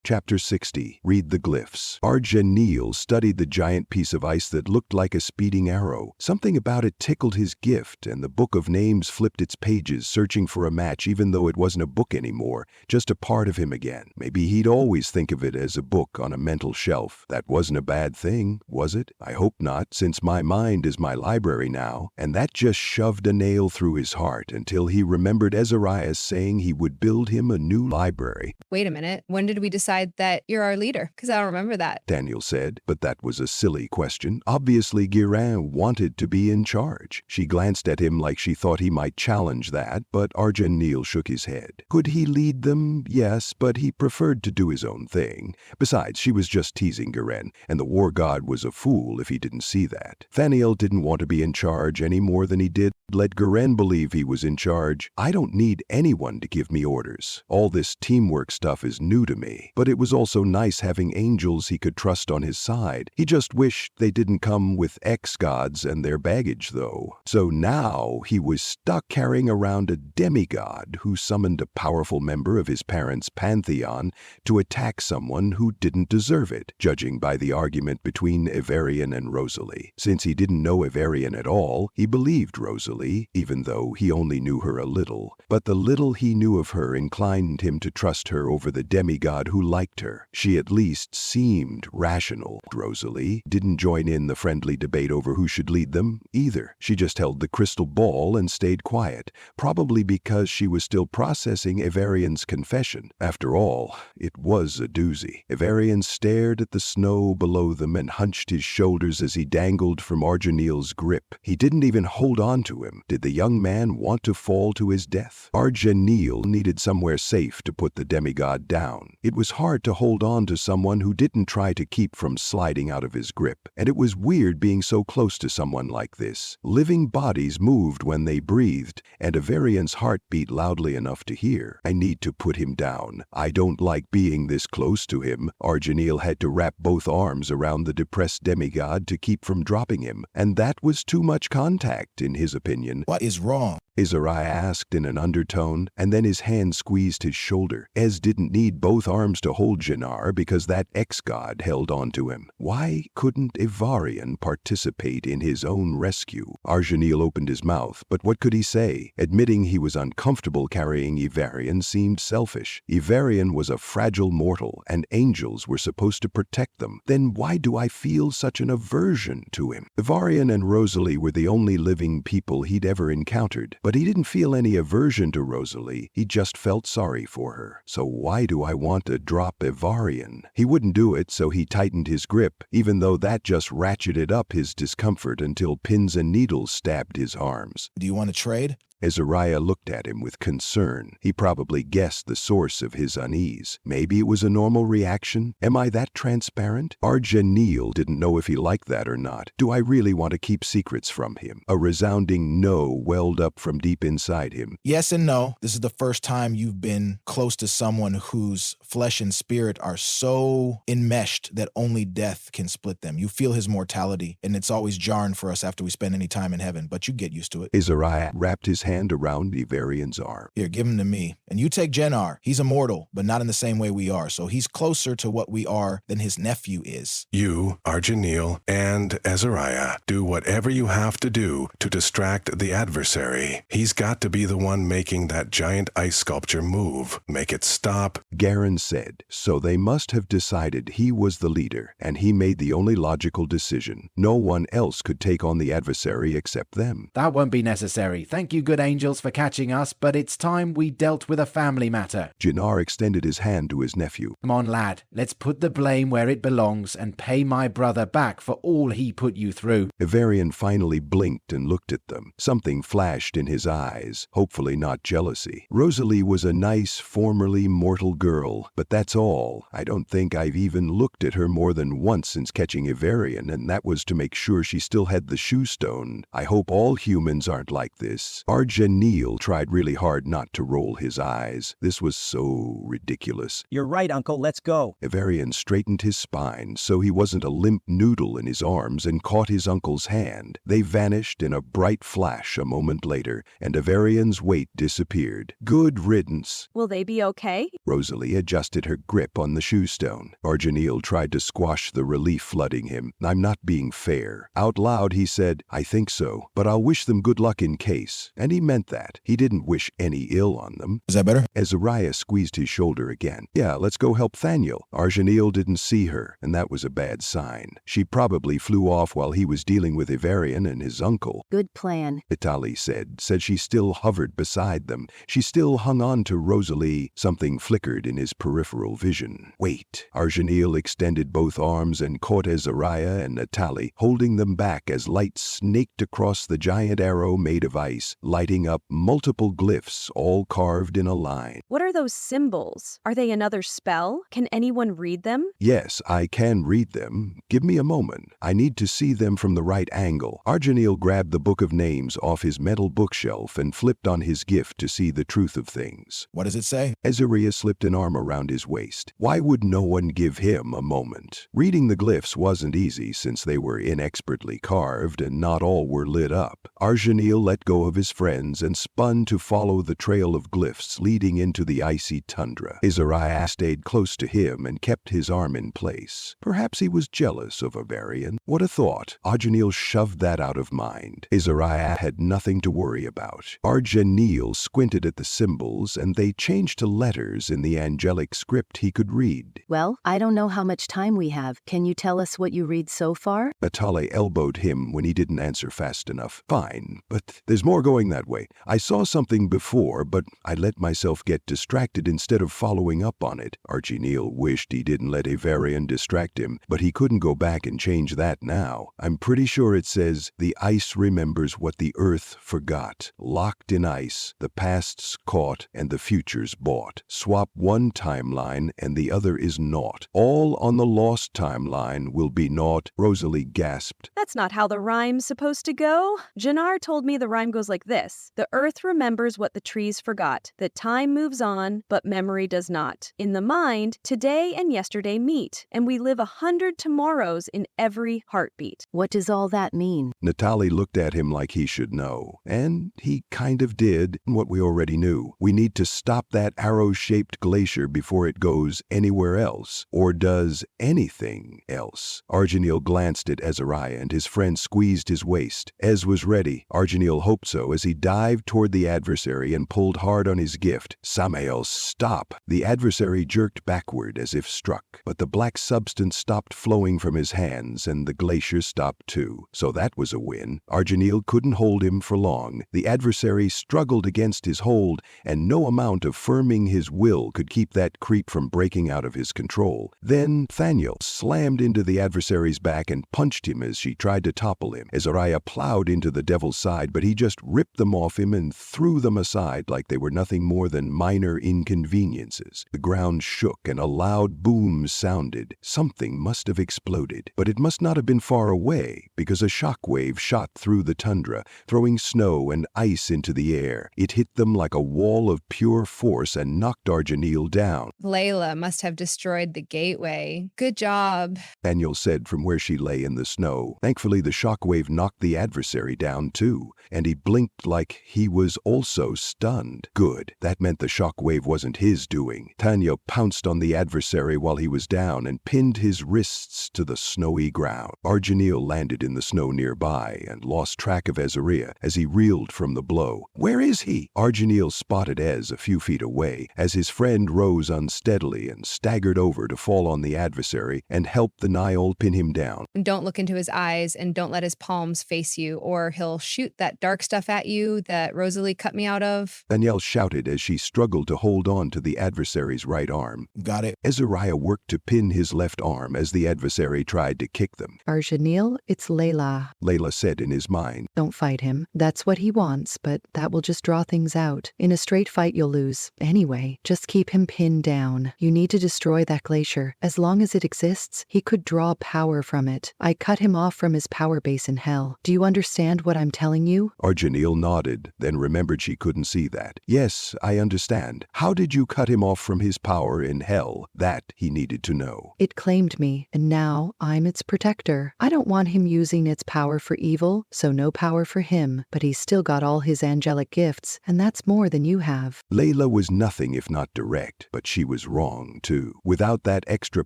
Chapter 60. Read the glyphs. Argenil studied the giant piece of ice that looked like a speeding arrow. Something about it tickled his gift, and the book of names flipped its pages, searching for a match even though it wasn't a book anymore, just a part of him again. Maybe he'd always think of it as a book on a mental shelf. That wasn't a bad thing, was it? I hope not, since my mind is my library now. And that just shoved a nail through his heart until he remembered Azariah saying he would build him a new library. Wait a minute. When did we decide that you're our leader? Because I don't remember that. Daniel said, but that was a silly question. Obviously, Guerren wanted to be in charge. She glanced at him like she thought he might challenge that, but Argenil shook his head. Could he lead them? Yes, but he preferred to do his own thing. Besides, she was just teasing Guerren, and the war god was a fool if he didn't see that. Thaniel didn't want to be in charge any more than he did let Guerren believe he was in charge. I don't need anyone to give me orders. All this teamwork stuff is new to me, but it was also nice having angels he could trust on his side. He just wished they didn't come with ex-gods and their baggage, though. So now he was stuck carrying around a demigod who summoned a powerful member of his parents' pantheon to attack someone who didn't deserve it, judging by the argument between Ivarian and Rosalie. Since he didn't know Ivarian at all, he believed Rosalie, even though he only knew her a little. But the little he knew of her inclined him to trust her over the demigod who liked her. She at least seemed rational. Rosalie didn't join in the friendly debate over who should lead them either. She just held the crystal ball and stayed quiet, probably because she was still processing Ivarian's confession. After all, it was a doozy. Ivarian stared at the snow below them and hunched his shoulders as he dangled from Argenil's grip. He didn't even hold on to him. Did the young man want to fall to his death? Argenil needed somewhere safe to put the demigod down. It was hard to hold on to someone who didn't try to keep from sliding out of his grip, and it was weird being so close to someone like this. Living bodies moved when they breathed, and Ivarian's heart beat loudly enough to hear. I need to put him down. I don't like being this close to him. Argenil had to wrap both arms around the depressed demigod to keep from dropping him, and that was too much contact, in his opinion. What is wrong? Azariah asked in an undertone, and then his hand squeezed his shoulder. Ez didn't need both arms to hold Jannar because that ex-god held on to him. Why couldn't Ivarian participate in his own rescue? Argenil opened his mouth, but what could he say? Admitting he was uncomfortable carrying Ivarian seemed selfish. Ivarian was a fragile mortal, and angels were supposed to protect them. Then why do I feel such an aversion to him? Ivarian and Rosalie were the only living people he'd ever encountered. But he didn't feel any aversion to Rosalie, he just felt sorry for her. So why do I want to drop Ivarian? He wouldn't do it, so he tightened his grip, even though that just ratcheted up his discomfort until pins and needles stabbed his arms. Do you want to trade? Azariah looked at him with concern. He probably guessed the source of his unease. Maybe it was a normal reaction? Am I that transparent? Argenil didn't know if he liked that or not. Do I really want to keep secrets from him? A resounding no welled up from deep inside him. Yes and no. This is the first time you've been close to someone whose flesh and spirit are so enmeshed that only death can split them. You feel his mortality, and it's always jarring for us after we spend any time in heaven, but you get used to it. Azariah wrapped his hand around Ivarian's arm. Here, give him to me. And you take Jannar. He's immortal, but not in the same way we are, so he's closer to what we are than his nephew is. You, Argenil, and Azariah, do whatever you have to do to distract the adversary. He's got to be the one making that giant ice sculpture move. Make it stop. Guerren said, so they must have decided he was the leader, and he made the only logical decision. No one else could take on the adversary except them. That won't be necessary. Thank you, good angels, for catching us, but it's time we dealt with a family matter. Jannar extended his hand to his nephew. Come on, lad. Let's put the blame where it belongs and pay my brother back for all he put you through. Ivarian finally blinked and looked at them. Something flashed in his eyes, hopefully not jealousy. Rosalie was a nice, formerly mortal girl, but that's all. I don't think I've even looked at her more than once since catching Ivarian, and that was to make sure she still had the shoe stone. I hope all humans aren't like this. Arjanil tried really hard not to roll his eyes. This was so ridiculous. You're right, Uncle, let's go. Ivarian straightened his spine so he wasn't a limp noodle in his arms and caught his uncle's hand. They vanished in a bright flash a moment later, and Ivarian's weight disappeared. Good riddance. Will they be okay? Rosalie adjusted her grip on the shoe stone. Arjanil tried to squash the relief flooding him. I'm not being fair. Out loud he said, I think so, but I'll wish them good luck in case. And he meant that. He didn't wish any ill on them. Is that better? Azariah squeezed his shoulder again. Yeah, let's go help Thaniel. Arjanil didn't see her, and that was a bad sign. She probably flew off while he was dealing with Ivarian and his uncle. Good plan. Vitali said she still hovered beside them. She still hung on to Rosalie. Something flickered in his peripheral vision. Wait. Arjanil extended both arms and caught Azariah and Natali, holding them back as light snaked across the giant arrow made of ice, lighting up multiple glyphs, all carved in a line. What are those symbols? Are they another spell? Can anyone read them? Yes, I can read them. Give me a moment. I need to see them from the right angle. Arjanil grabbed the book of names off his metal bookshelf and flipped on his gift to see the truth of things. What does it say? Azariah slipped an arm around his waist. Why would no one give him a moment? Reading the glyphs wasn't easy since they were inexpertly carved and not all were lit up. Arjanil let go of his friends and spun to follow the trail of glyphs leading into the icy tundra. Azariah stayed close to him and kept his arm in place. Perhaps he was jealous of Ivarian. What a thought. Arjanil shoved that out of mind. Azariah had nothing to worry about. Arjanil squinted at the symbols and they changed to letters in the angelic script he could read. Well, I don't know how much time we have. Can you tell us what you read so far? Natale elbowed him when he didn't answer fast enough. Fine, but there's more going that way. I saw something before, but I let myself get distracted instead of following up on it. Arjanil wished he didn't let Ivarian distract him, but he couldn't go back and change that now. I'm pretty sure it says, the ice remembers what the earth forgot. Locked in ice, the past's caught and the future's bought. Swap one timeline and the other is naught. All on the lost timeline will be naught. Rosalie gasped. That's not how the rhyme's supposed to go. Jannar told me the rhyme goes like this. The earth remembers what the trees forgot. That time moves on, but memory does not. In the mind, today and yesterday meet, and we live 100 tomorrows in every heartbeat. What does all that mean? Natali looked at him like he should know, and he kind of did what we already knew. We need to stop that arrow-shaped glacier before it goes anywhere else, or does anything else. Arjanil glanced at Azariah and his friend squeezed his waist. Ez was ready. Arjanil hoped so as he dived toward the adversary and pulled hard on his gift. Samael, stop! The adversary jerked backward as if struck, but the black substance stopped flowing from his hands and the glacier stopped too. So that was a win. Arjanil couldn't hold him for long. The adversary struggled against his hold, and no amount of firming his will could keep that creep from breaking out of his control. Then Thaniel slammed into the adversary's back and punched him as she tried to topple him. Azariah plowed into the devil's side, but he just ripped them off him and threw them aside like they were nothing more than minor inconveniences. The ground shook and a loud boom sounded. Something must have exploded, but it must not have been far away because a shockwave shot through the tundra, throwing snow and ice into the air. It hit them like a wall of pure force and knocked Arjanil down. Layla must have destroyed the gateway. Good job. Daniel said from where she lay in the snow. Thankfully, the shockwave knocked the adversary down too, and he blinked like he was also stunned. Good. That meant the shockwave wasn't his doing. Tanya pounced on the adversary while he was down and pinned his wrists to the snowy ground. Arjanil landed in the snow nearby and lost track of Azariah as he reeled from the blow. Where is he? Arjanil spotted Ez a few feet away as his friend rose unsteadily and staggered over to fall on the adversary and help the Nile pin him down. Don't look into his eyes and don't let his palms face you, or he'll shoot that dark stuff at you that Rosalie cut me out of. Danielle shouted as she struggled to hold on to the adversary's right arm. Got it. Azariah worked to pin his left arm as the adversary tried to kick them. Arjanil, it's Layla. Layla said in his mind. Don't fight him. That's what he wants, but that will just draw things out. In a straight fight, you'll lose. Anyway, just keep him pinned down. You need to destroy that glacier. As long as it exists, he could draw power from it. I cut him off from his power base in hell. Do you understand what I'm telling you? Arjanil nodded nodded, then remembered she couldn't see that. Yes, I understand. How did you cut him off from his power in hell? That he needed to know. It claimed me, and now I'm its protector. I don't want him using its power for evil, so no power for him, but he's still got all his angelic gifts, and that's more than you have. Layla was nothing if not direct, but she was wrong, too. Without that extra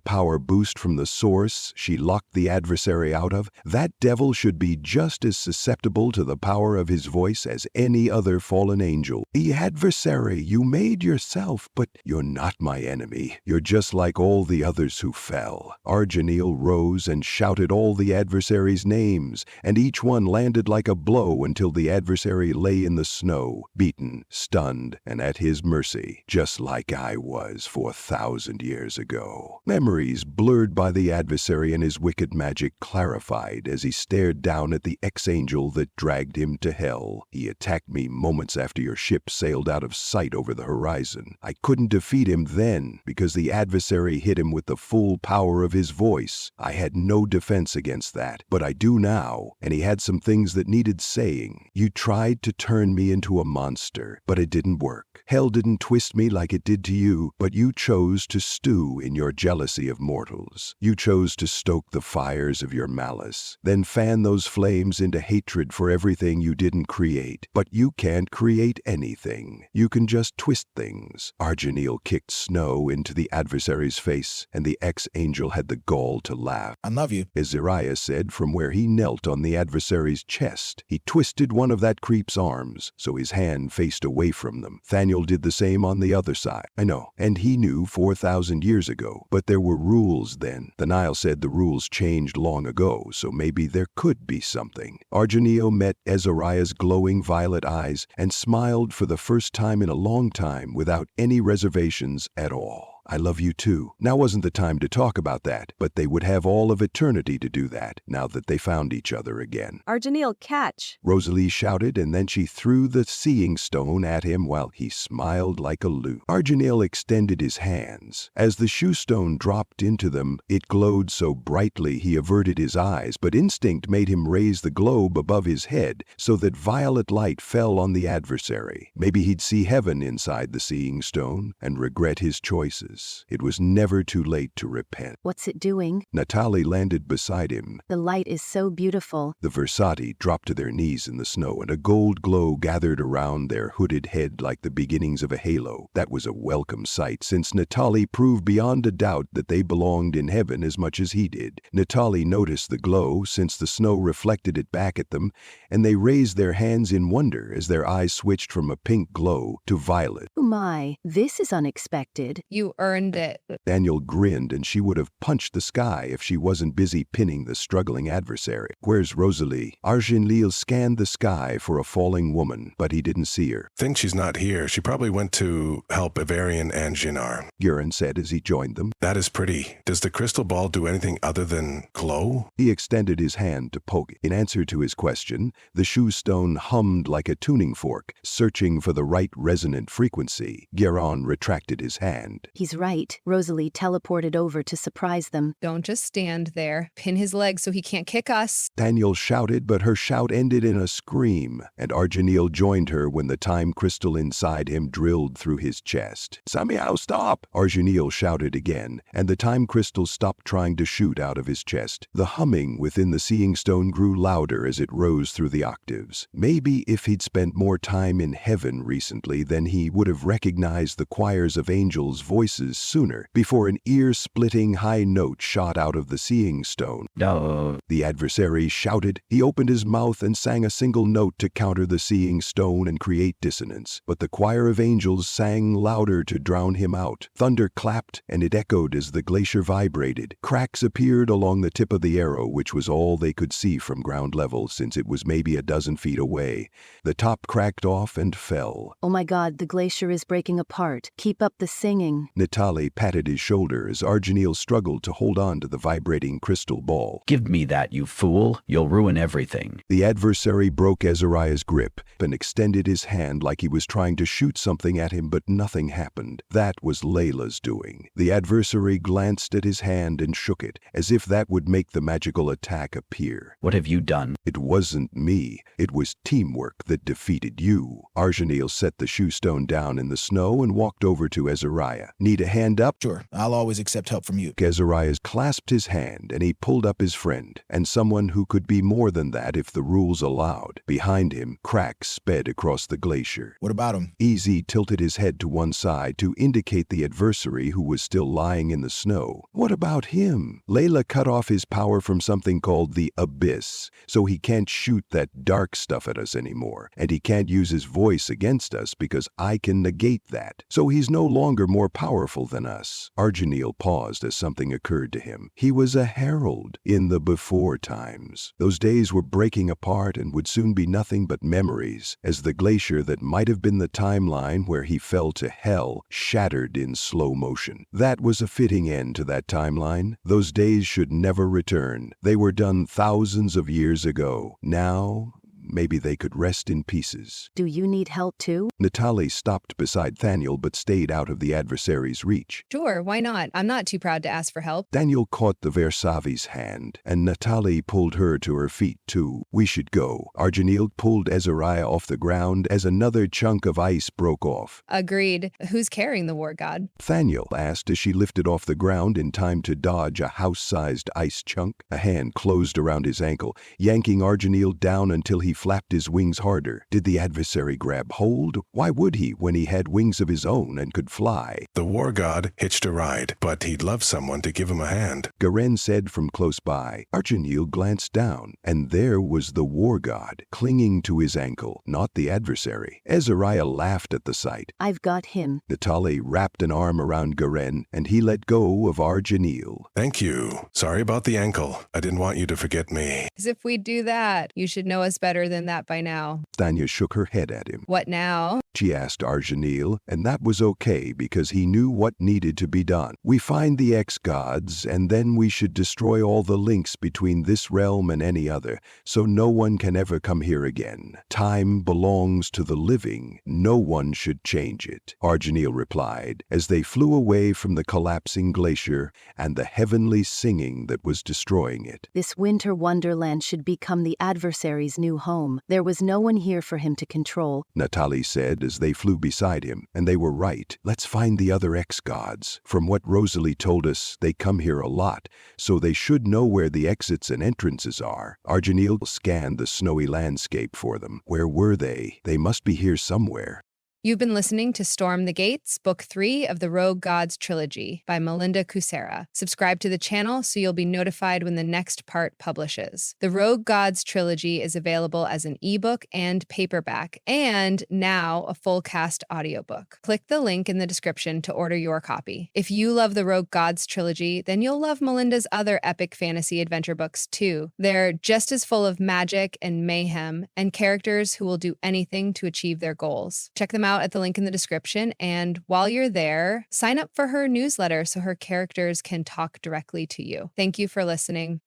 power boost from the source she locked the adversary out of, that devil should be just as susceptible to the power of his voice as any other fallen angel. The adversary you made yourself, but you're not my enemy. You're just like all the others who fell. Argeniel rose and shouted all the adversary's names, and each one landed like a blow until the adversary lay in the snow, beaten, stunned, and at his mercy, just like I was 4,000 years ago. Memories blurred by the adversary and his wicked magic clarified as he stared down at the ex-angel that dragged him to hell. He attacked me moments after your ship sailed out of sight over the horizon. I couldn't defeat him then because the adversary hit him with the full power of his voice. I had no defense against that, but I do now, and he had some things that needed saying. You tried to turn me into a monster, but it didn't work. Hell didn't twist me like it did to you, but you chose to stew in your jealousy of mortals. You chose to stoke the fires of your malice, then fan those flames into hatred for everything you didn't create. But you can't create anything. You can just twist things. Argeniel kicked snow into the adversary's face, and the ex-angel had the gall to laugh. I love you, Azariah said from where he knelt on the adversary's chest. He twisted one of that creep's arms, so his hand faced away from them. Thaniel did the same on the other side. I know, and he knew 4,000 years ago, but there were rules then. The Nile said the rules changed long ago, so maybe there could be something. Argeniel met Azariah's glowing violet eyes and smiled for the first time in a long time without any reservations at all. I love you too. Now wasn't the time to talk about that, but they would have all of eternity to do that, now that they found each other again. Argeniel, catch! Rosalie shouted, and then she threw the seeing stone at him while he smiled like a lute. Argeniel extended his hands. As the shoe stone dropped into them, it glowed so brightly he averted his eyes, but instinct made him raise the globe above his head so that violet light fell on the adversary. Maybe he'd see heaven inside the seeing stone and regret his choices. It was never too late to repent. What's it doing? Natali landed beside him. The light is so beautiful. The Versati dropped to their knees in the snow, and a gold glow gathered around their hooded head like the beginnings of a halo. That was a welcome sight, since Natali proved beyond a doubt that they belonged in heaven as much as he did. Natali noticed the glow, since the snow reflected it back at them, and they raised their hands in wonder as their eyes switched from a pink glow to violet. Oh my, this is unexpected. You earned it. Daniel grinned, and she would have punched the sky if she wasn't busy pinning the struggling adversary. Where's Rosalie? Argeniel scanned the sky for a falling woman, but he didn't see her. Think she's not here. She probably went to help Ivarian and Jinar. Guerren said as he joined them. That is pretty. Does the crystal ball do anything other than glow? He extended his hand to poke it. In answer to his question, the shoe stone hummed like a tuning fork, searching for the right resonant frequency. Guerren retracted his hand. He's right. Rosalie teleported over to surprise them. Don't just stand there. Pin his leg so he can't kick us. Daniel shouted, but her shout ended in a scream, and Argeniel joined her when the time crystal inside him drilled through his chest. Samiao, stop! Argeniel shouted again, and the time crystal stopped trying to shoot out of his chest. The humming within the seeing stone grew louder as it rose through the octaves. Maybe if he'd spent more time in heaven recently, then he would have recognized the choirs of angels' voices sooner, before an ear-splitting high note shot out of the seeing stone. No. The adversary shouted. He opened his mouth and sang a single note to counter the seeing stone and create dissonance, but the choir of angels sang louder to drown him out. Thunder clapped, and it echoed as the glacier vibrated. Cracks appeared along the tip of the arrow, which was all they could see from ground level, since it was maybe a dozen feet away. The top cracked off and fell. Oh my God, the glacier is breaking apart. Keep up the singing. Natalie patted his shoulder as Arginil struggled to hold on to the vibrating crystal ball. Give me that, you fool. You'll ruin everything. The adversary broke Azariah's grip and extended his hand like he was trying to shoot something at him, but nothing happened. That was Layla's doing. The adversary glanced at his hand and shook it, as if that would make the magical attack appear. What have you done? It wasn't me. It was teamwork that defeated you. Arginil set the shoe stone down in the snow and walked over to Azariah. Need a hand up? Sure, I'll always accept help from you. Azariah clasped his hand and he pulled up his friend, and someone who could be more than that if the rules allowed. Behind him, cracks sped across the glacier. What about him? Easy tilted his head to one side to indicate the adversary who was still lying in the snow. What about him? Layla cut off his power from something called the Abyss, so he can't shoot that dark stuff at us anymore, and he can't use his voice against us because I can negate that. So he's no longer more powerful than us. Arginil paused as something occurred to him. He was a herald in the before times. Those days were breaking apart and would soon be nothing but memories, as the glacier that might have been the timeline where he fell to hell shattered in slow motion. That was a fitting end to that timeline. Those days should never return. They were done thousands of years ago. Now, maybe they could rest in pieces. Do you need help too? Natalie stopped beside Thaniel but stayed out of the adversary's reach. Sure, why not? I'm not too proud to ask for help. Daniel caught the Versavi's hand, and Natalie pulled her to her feet too. We should go. Arginil pulled Azariah off the ground as another chunk of ice broke off. Agreed. Who's carrying the war god? Thaniel asked as she lifted off the ground in time to dodge a house-sized ice chunk. A hand closed around his ankle, yanking Arginil down until he flapped his wings harder. Did the adversary grab hold? Why would he when he had wings of his own and could fly? The war god hitched a ride, but he'd love someone to give him a hand. Guerren said from close by. Arginil glanced down, and there was the war god, clinging to his ankle, not the adversary. Azariah laughed at the sight. I've got him. Natalie wrapped an arm around Guerren, and he let go of Arginil. Thank you. Sorry about the ankle. I didn't want you to forget me. As if we'd do that. You should know us better than that by now. Tanya shook her head at him. What now? She asked Arginil, and that was okay because he knew what needed to be done. We find the ex-gods, and then we should destroy all the links between this realm and any other, so no one can ever come here again. Time belongs to the living. No one should change it, Arginil replied, as they flew away from the collapsing glacier and the heavenly singing that was destroying it. This winter wonderland should become the adversary's new home. There was no one here for him to control, Natalie said as they flew beside him, and they were right. Let's find the other ex-gods. From what Rosalie told us, they come here a lot, so they should know where the exits and entrances are. Arginil scanned the snowy landscape for them. Where were they? They must be here somewhere. You've been listening to Storm the Gates, Book 3 of the Rogue Gods Trilogy by Melinda Kucsera. Subscribe to the channel so you'll be notified when the next part publishes. The Rogue Gods Trilogy is available as an ebook and paperback, and now a full cast audiobook. Click the link in the description to order your copy. If you love the Rogue Gods Trilogy, then you'll love Melinda's other epic fantasy adventure books too. They're just as full of magic and mayhem and characters who will do anything to achieve their goals. Check them out at the link in the description, and while you're there, sign up for her newsletter so her characters can talk directly to you. Thank you for listening.